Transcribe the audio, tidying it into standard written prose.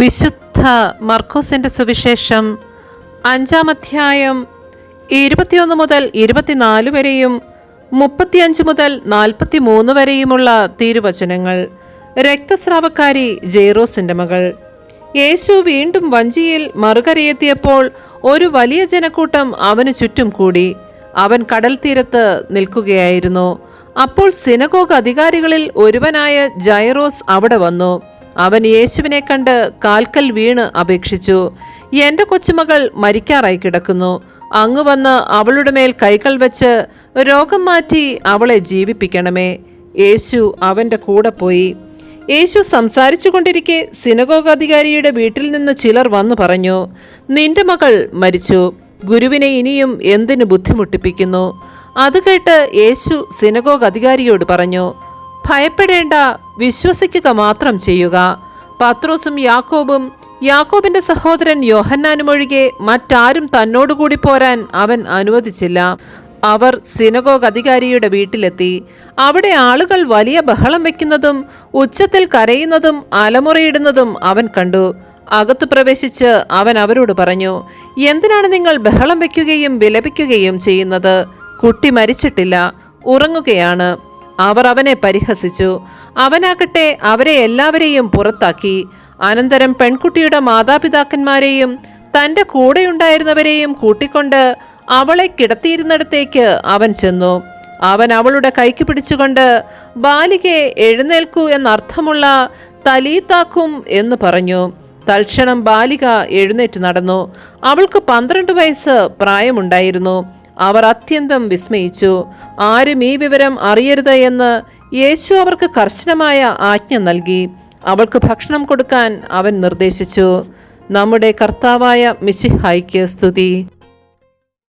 വിശുദ്ധ മർക്കോസിന്റെ സുവിശേഷം 5-ാം അധ്യായം 21 മുതൽ 24 വരെയും 35 മുതൽ 43 വരെയുമുള്ള തിരുവചനങ്ങൾ. രക്തസ്രാവക്കാരി ജെയ്റോസിന്റെ മകൾ. യേശു വീണ്ടും വഞ്ചിയിൽ മറുകരയെത്തിയപ്പോൾ ഒരു വലിയ ജനക്കൂട്ടം അവന് ചുറ്റും കൂടി. അവൻ കടൽ തീരത്ത് നിൽക്കുകയായിരുന്നു. അപ്പോൾ സിനഗോഗ് അധികാരികളിൽ ഒരുവനായ ജൈറോസ് അവിടെ വന്നു. അവൻ യേശുവിനെ കണ്ട് കാൽക്കൽ വീണ് അപേക്ഷിച്ചു, എൻ്റെ കൊച്ചുമകൾ മരിക്കാറായി കിടക്കുന്നു. അങ്ങ് വന്ന് അവളുടെ മേൽ കൈകൾ വെച്ച് രോഗം മാറ്റി അവളെ ജീവിപ്പിക്കണമേ. യേശു അവൻ്റെ കൂടെ പോയി. യേശു സംസാരിച്ചു കൊണ്ടിരിക്കെ സിനഗോഗ് അധികാരിയുടെ വീട്ടിൽ നിന്ന് ചിലർ വന്നു പറഞ്ഞു, നിന്റെ മകൾ മരിച്ചു. ഗുരുവിനെ ഇനിയും എന്തിനു ബുദ്ധിമുട്ടിപ്പിക്കുന്നു? അത് കേട്ട് യേശു സിനഗോഗ് അധികാരിയോട് പറഞ്ഞു, ഭയപ്പെടേണ്ട, വിശ്വസിക്കുക മാത്രം ചെയ്യുക. പത്രോസും യാക്കോബും യാക്കോബിന്റെ സഹോദരൻ യോഹന്നാനും ഒഴികെ മറ്റാരും തന്നോടുകൂടി പോരാൻ അവൻ അനുവദിച്ചില്ല. അവർ സിനഗോഗ് അധികാരിയുടെ വീട്ടിലെത്തി. അവിടെ ആളുകൾ വലിയ ബഹളം വയ്ക്കുന്നതും ഉച്ചത്തിൽ കരയുന്നതും അലമുറയിടുന്നതും അവൻ കണ്ടു. അകത്തു പ്രവേശിച്ച് അവൻ അവരോട് പറഞ്ഞു, എന്തിനാണ് നിങ്ങൾ ബഹളം വയ്ക്കുകയും വിലപിക്കുകയും ചെയ്യുന്നത്? കുട്ടി മരിച്ചിട്ടില്ല, ഉറങ്ങുകയാണ്. അവർ അവനെ പരിഹസിച്ചു. അവനാകട്ടെ അവരെ എല്ലാവരെയും പുറത്താക്കി. അനന്തരം പെൺകുട്ടിയുടെ മാതാപിതാക്കന്മാരെയും തൻ്റെ കൂടെയുണ്ടായിരുന്നവരെയും കൂട്ടിക്കൊണ്ട് അവളെ കിടത്തിയിരുന്നിടത്തേക്ക് അവൻ ചെന്നു. അവൻ അവളുടെ കൈക്ക് പിടിച്ചുകൊണ്ട്, ബാലികെ എഴുന്നേൽക്കൂ എന്നർത്ഥമുള്ള തലീതാക്കും എന്ന് പറഞ്ഞു. തൽക്ഷണം ബാലിക എഴുന്നേറ്റ് നടന്നു. അവൾക്ക് 12 വയസ്സ് പ്രായമുണ്ടായിരുന്നു. അവർ അത്യന്തം വിസ്മയിച്ചു. ആരും ഈ വിവരം അറിയരുത് എന്ന് യേശു അവർക്ക് കർശനമായ ആജ്ഞ നൽകി. അവൾക്ക് ഭക്ഷണം കൊടുക്കാൻ അവൻ നിർദ്ദേശിച്ചു. നമ്മുടെ കർത്താവായ മിശിഹായ്ക്ക് സ്തുതി.